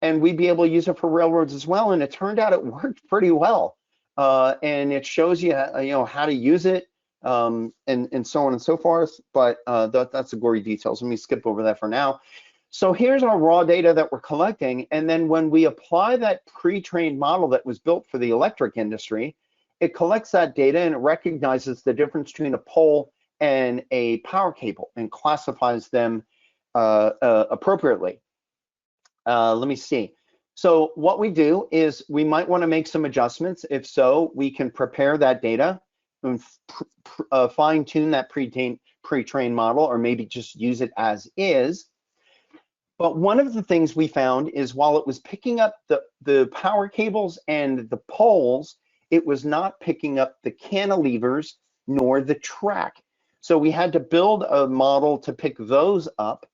and we'd be able to use it for railroads as well. And it turned out it worked pretty well. and it shows you, how to use it, and so on and so forth. But that's the gory details. Let me skip over that for now. So here's our raw data that we're collecting, and then when we apply that pre-trained model that was built for the electric industry, it collects that data and it recognizes the difference between a pole and a power cable and classifies them appropriately. Let me see. So what we do is we might want to make some adjustments. If so, we can prepare that data and fine-tune that pre-trained model, or maybe just use it as is. But one of the things we found is while it was picking up the power cables and the poles, it was not picking up the cantilevers nor the track. So we had to build a model to pick those up.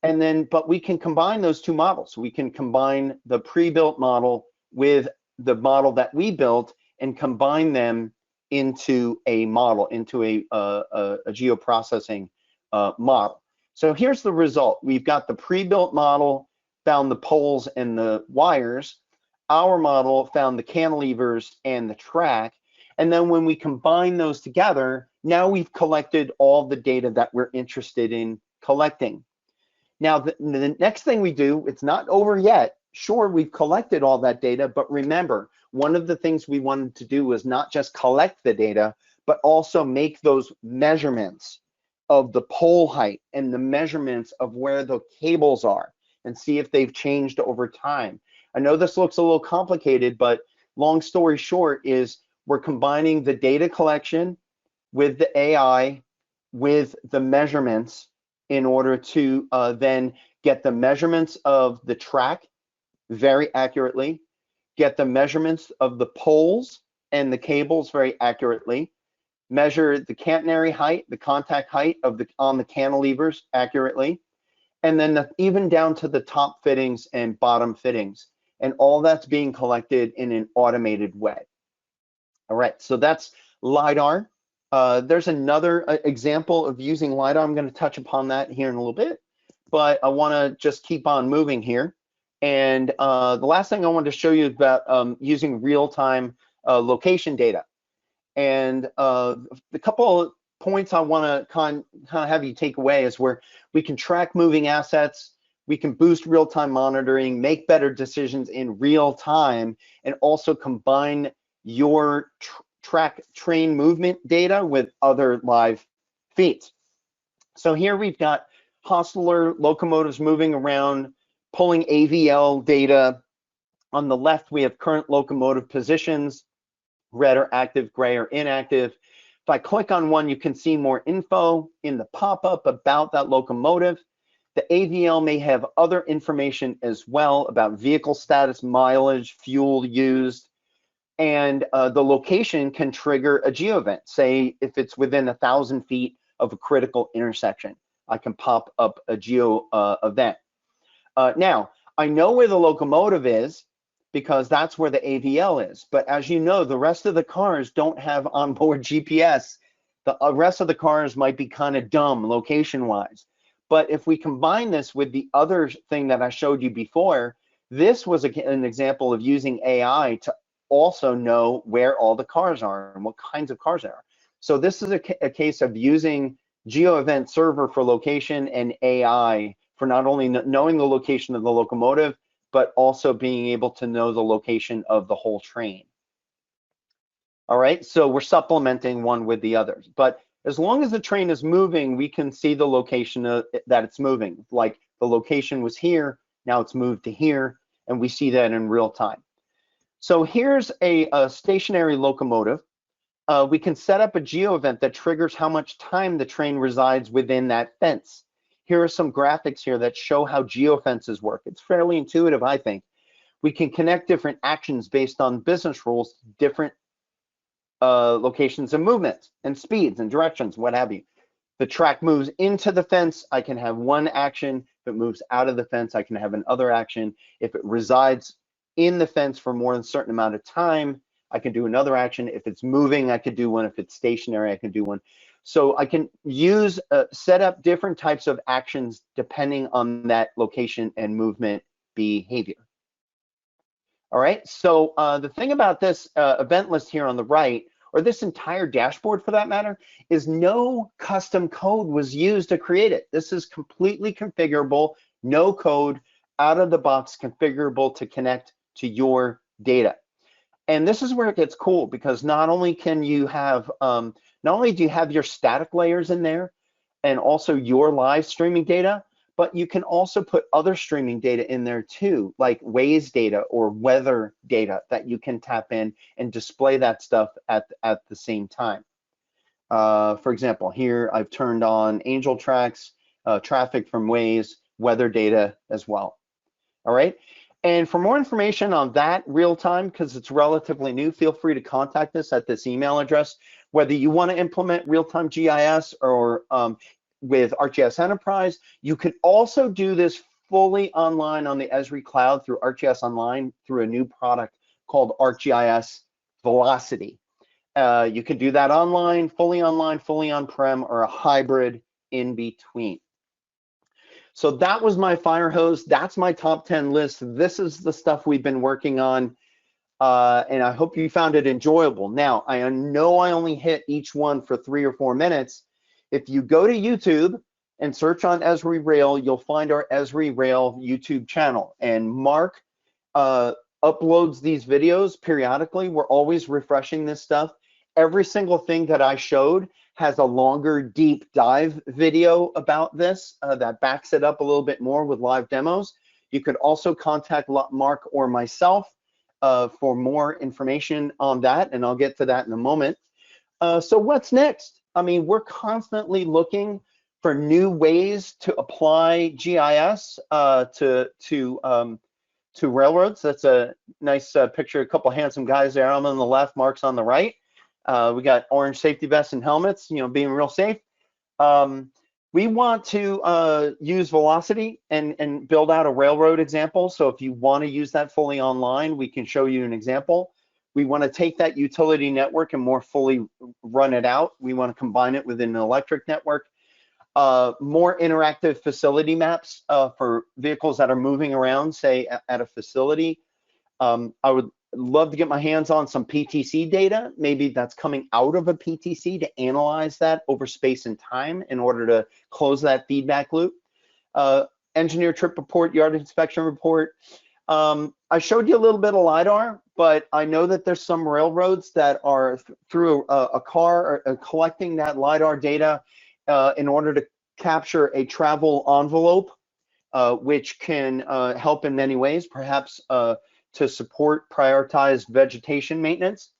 And then, but we can combine those two models. We can combine the pre-built model with the model that we built and combine them into a model, into a geoprocessing model. So here's the result. We've got the pre-built model, found the poles and the wires. Our model found the cantilevers and the track. And then when we combine those together, now we've collected all the data that we're interested in collecting. Now, the next thing we do, it's not over yet. Sure, we've collected all that data, but remember, one of the things we wanted to do was not just collect the data, but also make those measurements of the pole height and the measurements of where the cables are and see if they've changed over time. I know this looks a little complicated, but long story short is we're combining the data collection with the AI, with the measurements, in order to then get the measurements of the track very accurately, get the measurements of the poles and the cables very accurately, measure the catenary height, the contact height of on the cantilevers accurately, and then even down to the top fittings and bottom fittings. And all that's being collected in an automated way. All right, so that's Lidar. There's another example of using Lidar. I'm going to touch upon that here in a little bit, but I want to just keep on moving here. And the last thing I wanted to show you is about using real-time location data. And the couple of points I want to kind of have you take away is where we can track moving assets, we can boost real-time monitoring, make better decisions in real time, and also combine your track train movement data with other live feeds. So here we've got Hostler locomotives moving around, pulling AVL data. On the left, we have current locomotive positions, red are active, gray are inactive. If I click on one, you can see more info in the pop-up about that locomotive. The AVL may have other information as well about vehicle status, mileage, fuel used, and the location can trigger a geo event. Say if it's within 1,000 feet of a critical intersection, I can pop up a geo event. Now, I know where the locomotive is because that's where the AVL is. But as you know, the rest of the cars don't have onboard GPS. The rest of the cars might be kind of dumb location-wise. But if we combine this with the other thing that I showed you before, this was an example of using AI to also know where all the cars are and what kinds of cars there are. So this is a case of using GeoEvent Server for location and AI for not only knowing the location of the locomotive, but also being able to know the location of the whole train. All right, so we're supplementing one with the others. But as long as the train is moving, we can see the location that it's moving. Like the location was here, now it's moved to here, and we see that in real time. So here's a stationary locomotive. We can set up a geo event that triggers how much time the train resides within that fence. Here are some graphics here that show how geofences work. It's fairly intuitive, I think. We can connect different actions based on business rules, different locations and movements and speeds and directions, what have you. The track moves into the fence, I can have one action. If it moves out of the fence, I can have another action. If it resides in the fence for more than a certain amount of time, I can do another action. If it's moving, I could do one. If it's stationary, I can do one. So I can use, set up different types of actions depending on that location and movement behavior. All right, so the thing about this event list here on the right, or this entire dashboard for that matter, is no custom code was used to create it. This is completely configurable, no code, out of the box configurable to connect to your data. And this is where it gets cool, because not only can you have, not only do you have your static layers in there and also your live streaming data, but you can also put other streaming data in there too, like Waze data or weather data that you can tap in and display that stuff at the same time. For example, here I've turned on Angel Tracks, traffic from Waze, weather data as well. All right. And for more information on that real time, because it's relatively new, feel free to contact us at this email address, whether you want to implement real-time GIS or with ArcGIS Enterprise. You can also do this fully online on the Esri cloud through ArcGIS Online through a new product called ArcGIS Velocity. You can do that online, fully on-prem, or a hybrid in between. So that was my fire hose. That's my top 10 list. This is the stuff we've been working on, and I hope you found it enjoyable. Now, I know I only hit each one for 3 or 4 minutes. If you go to YouTube and search on Esri Rail, you'll find our Esri Rail YouTube channel. And Mark uploads these videos periodically. We're always refreshing this stuff. Every single thing that I showed has a longer deep dive video about this that backs it up a little bit more with live demos. You could also contact Mark or myself for more information on that, and I'll get to that in a moment. So what's next? I mean, we're constantly looking for new ways to apply GIS to railroads. That's a nice picture, a couple handsome guys there. I'm on the left, Mark's on the right. We got orange safety vests and helmets, you know, being real safe. We want to use Velocity and build out a railroad example. So if you want to use that fully online, we can show you an example. We want to take that utility network and more fully run it out. We want to combine it with an electric network. More interactive facility maps for vehicles that are moving around, say at a facility. I would love to get my hands on some PTC data. Maybe that's coming out of a PTC to analyze that over space and time in order to close that feedback loop. Engineer trip report, yard inspection report. I showed you a little bit of Lidar, but I know that there's some railroads that are through a car collecting that Lidar data in order to capture a travel envelope, which can help in many ways, perhaps to support prioritized vegetation maintenance,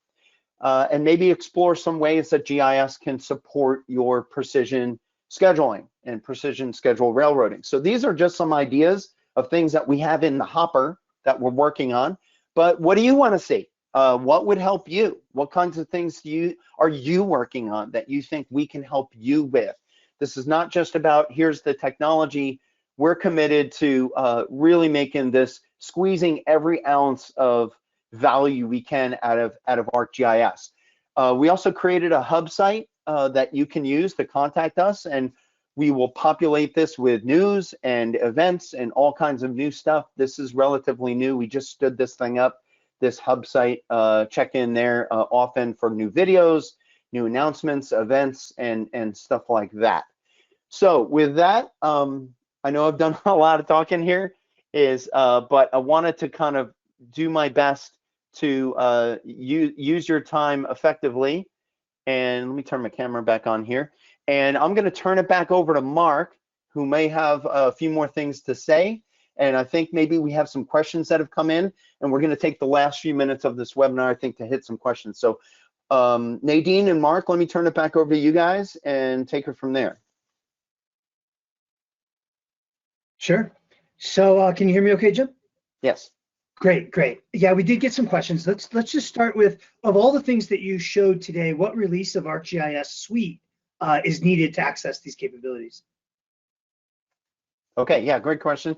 and maybe explore some ways that GIS can support your precision scheduling and precision schedule railroading. So these are just some ideas of things that we have in the hopper that we're working on. But what do you want to see? What would help you? What kinds of things are you working on that you think we can help you with? This is not just about here's the technology. We're committed to really making this, squeezing every ounce of value we can out of ArcGIS. We also created a hub site that you can use to contact us, and we will populate this with news and events and all kinds of new stuff. This is relatively new. We just stood this thing up, this hub site. Check in there often for new videos, new announcements, events, and stuff like that. So with that, I know I've done a lot of talking here, but I wanted to kind of do my best to use your time effectively. And let me turn my camera back on here. And I'm going to turn it back over to Mark, who may have a few more things to say. And I think maybe we have some questions that have come in, and we're going to take the last few minutes of this webinar, I think, to hit some questions. So Nadine and Mark, let me turn it back over to you guys and take it from there. Sure. So can you hear me okay, Jim? Yes. Great, great. Yeah, we did get some questions. Let's just start with, of all the things that you showed today, what release of ArcGIS Suite is needed to access these capabilities? Okay, yeah, great question.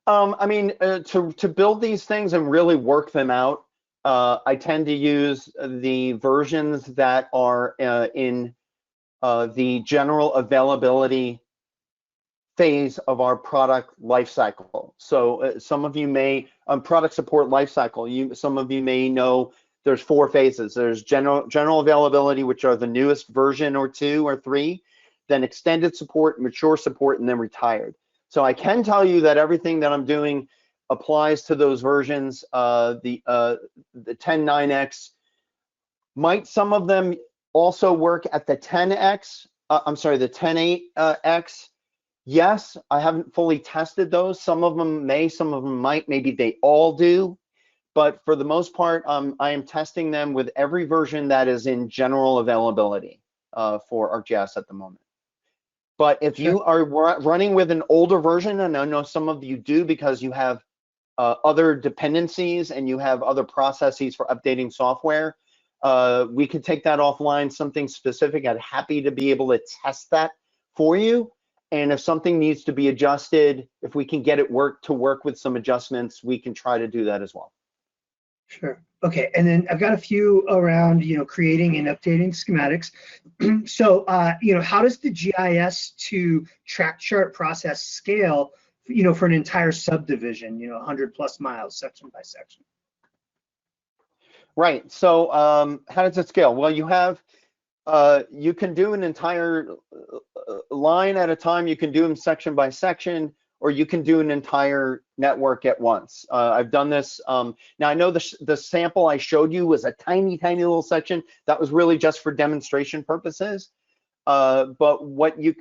I mean, to build these things and really work them out, I tend to use the versions that are in the general availability phase of our product lifecycle. So some of you may product support lifecycle. Some of you may know there's 4 phases. There's general availability, which are the newest version or 2 or 3, then extended support, mature support, and then retired. So I can tell you that everything that I'm doing applies to those versions. The 10.9x, might some of them also work at the 10x? I'm sorry, the 10.8x. Yes, I haven't fully tested those. Some of them may, some of them might, maybe they all do. But for the most part, I am testing them with every version that is in general availability for ArcGIS at the moment. But if you are running with an older version, and I know some of you do because you have other dependencies and you have other processes for updating software, we could take that offline, something specific. I'm happy to be able to test that for you. And if something needs to be adjusted, if we can get it to work with some adjustments, we can try to do that as well. Sure. Okay, and then I've got a few around, creating and updating schematics. So, how does the GIS to track chart process scale, for an entire subdivision, 100 plus miles, section by section? Right. So, how does it scale? Well, you can do an entire line at a time. You can do them section by section, or you can do an entire network at once. I've done this. Now I know the sample I showed you was a tiny, tiny little section. That was really just for demonstration purposes. But what you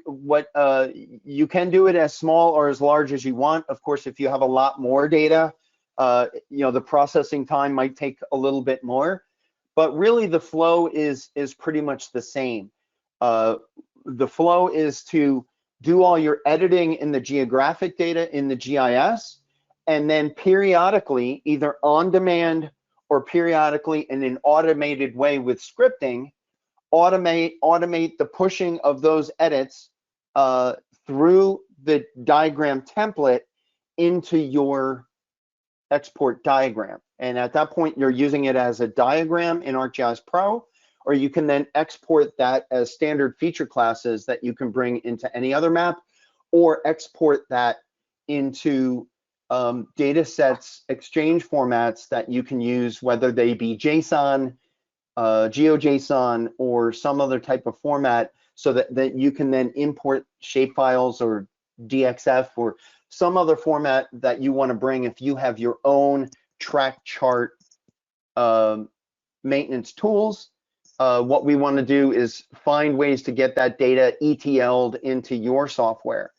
can do it as small or as large as you want. Of course, if you have a lot more data, the processing time might take a little bit more. But really, the flow is pretty much the same. The flow is to do all your editing in the geographic data in the GIS, and then periodically, either on demand or periodically in an automated way with scripting, automate the pushing of those edits through the diagram template into your export diagram. And at that point, you're using it as a diagram in ArcGIS Pro, or you can then export that as standard feature classes that you can bring into any other map, or export that into data sets, exchange formats that you can use, whether they be JSON, GeoJSON, or some other type of format, so that you can then import shapefiles or DXF or some other format that you want to bring if you have your own track chart maintenance tools. What we want to do is find ways to get that data ETL'd into your software.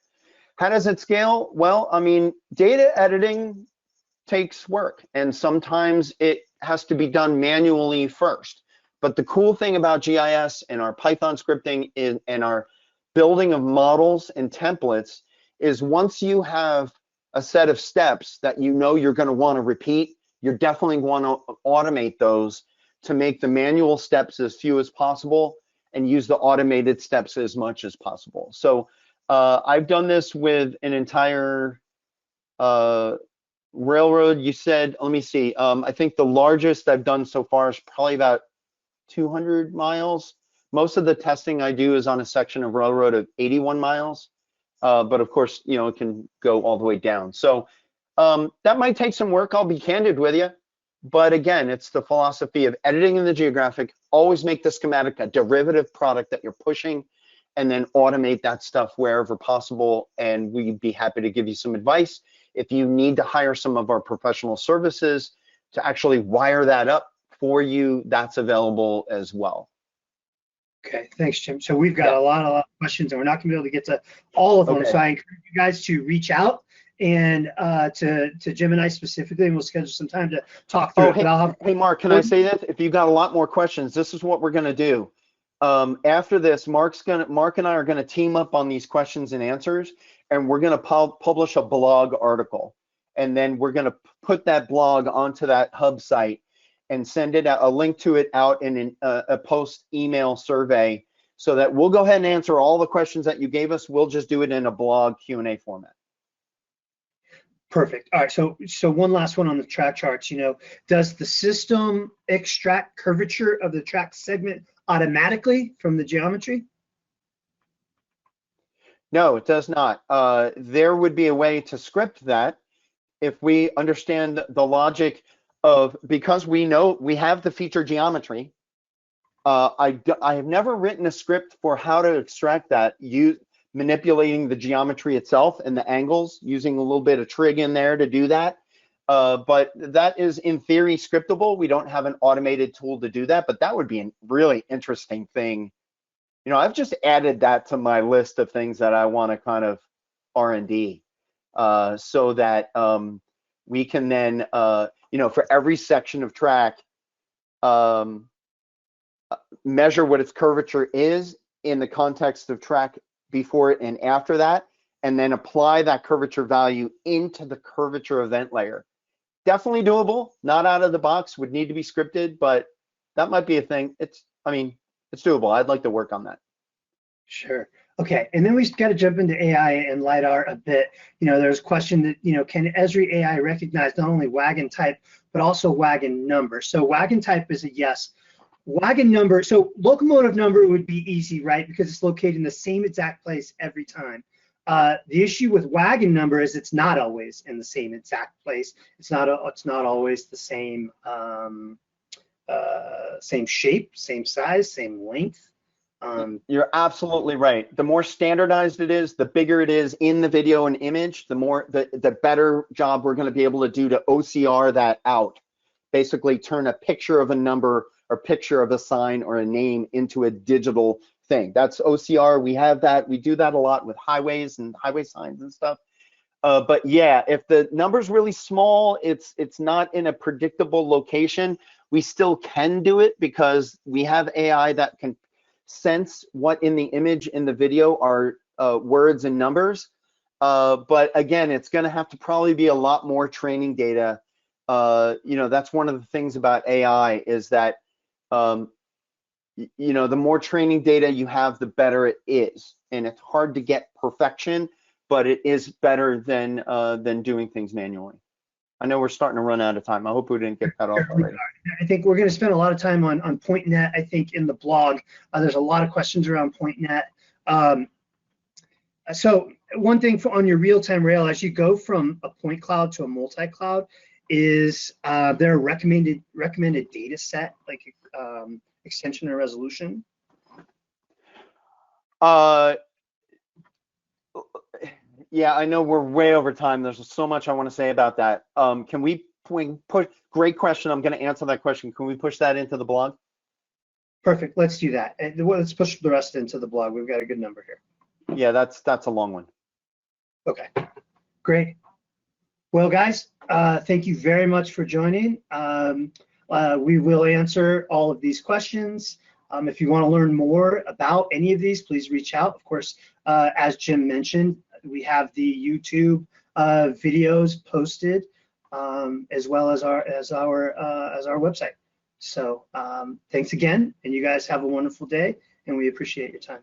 How does it scale? Well, I mean, data editing takes work, and sometimes it has to be done manually first. But the cool thing about GIS and our Python scripting and our building of models and templates is once you have a set of steps that you're going to want to repeat, you're definitely going to automate those to make the manual steps as few as possible and use the automated steps as much as possible. So I've done this with an entire railroad. You said, let me see, I think the largest I've done so far is probably about 200 miles. Most of the testing I do is on a section of railroad of 81 miles. But of course, it can go all the way down. So that might take some work, I'll be candid with you. But again, it's the philosophy of editing in the geographic, always make the schematic a derivative product that you're pushing, and then automate that stuff wherever possible. And we'd be happy to give you some advice. If you need to hire some of our professional services to actually wire that up for you, that's available as well. Okay, thanks, Jim. So we've got a lot of questions, and we're not going to be able to get to all of them. Okay. So I encourage you guys to reach out and to Jim and I specifically, and we'll schedule some time to talk through it. Hey, Mark, can I say this? If you got a lot more questions, this is what we're going to do. After this, Mark and I are going to team up on these questions and answers, and we're going to publish a blog article, and then we're going to put that blog onto that hub site and send it a link to it out in a post email survey, so that we'll go ahead and answer all the questions that you gave us. We'll just do it in a blog Q&A format. Perfect. All right. So one last one on the track charts. Does the system extract curvature of the track segment automatically from the geometry? No, it does not. There would be a way to script that, if we understand the logic of, because we know we have the feature geometry, I have never written a script for how to extract that, manipulating the geometry itself and the angles, using a little bit of trig in there to do that. But that is in theory scriptable. We don't have an automated tool to do that, but that would be a really interesting thing. You know, I've just added that to my list of things that I want to kind of R&D, so that we can then, you know, for every section of track, measure what its curvature is in the context of track before it and after that, and then apply that curvature value into the curvature event layer. Definitely doable, not out of the box, would need to be scripted, but that might be a thing. I mean, it's doable. I'd like to work on that. Sure. Okay, and then we've got to jump into AI and Lidar a bit. You know, there's a question that, you know, can Esri AI recognize not only wagon type, but also wagon number? So wagon type is a yes. Wagon number, so locomotive number would be easy, right? Because it's located in the same exact place every time. The issue with wagon number is it's not always in the same exact place. It's not always the same same shape, same size, same length. You're absolutely right. The more standardized it is, the bigger it is in the video and image, the better job we're going to be able to do to OCR that out. Basically turn a picture of a number or picture of a sign or a name into a digital thing. That's OCR. We have that. We do that a lot with highways and highway signs and stuff. But yeah, if the number's really small, it's not in a predictable location, we still can do it because we have AI that can sense what in the image in the video are words and numbers. But again, it's going to have to probably be a lot more training data. You know, that's one of the things about AI is that, you know, the more training data you have, the better it is. And it's hard to get perfection, but it is better than doing things manually. I know we're starting to run out of time. I hope we didn't get cut off already. I think we're going to spend a lot of time on PointNet. I think in the blog, there's a lot of questions around PointNet. So one thing on your real-time rail, as you go from a point cloud to a multi-cloud, is there a recommended data set, like extension or resolution? Yeah, I know we're way over time. There's so much I want to say about that. Can we put, great question. I'm going to answer that question. Can we push that into the blog? Perfect. Let's do that. And let's push the rest into the blog. We've got a good number here. Yeah, that's a long one. Okay, great. Well, guys, thank you very much for joining. We will answer all of these questions. If you want to learn more about any of these, please reach out. Of course, as Jim mentioned, we have the YouTube videos posted, as well as our website. So thanks again, and you guys have a wonderful day, and we appreciate your time.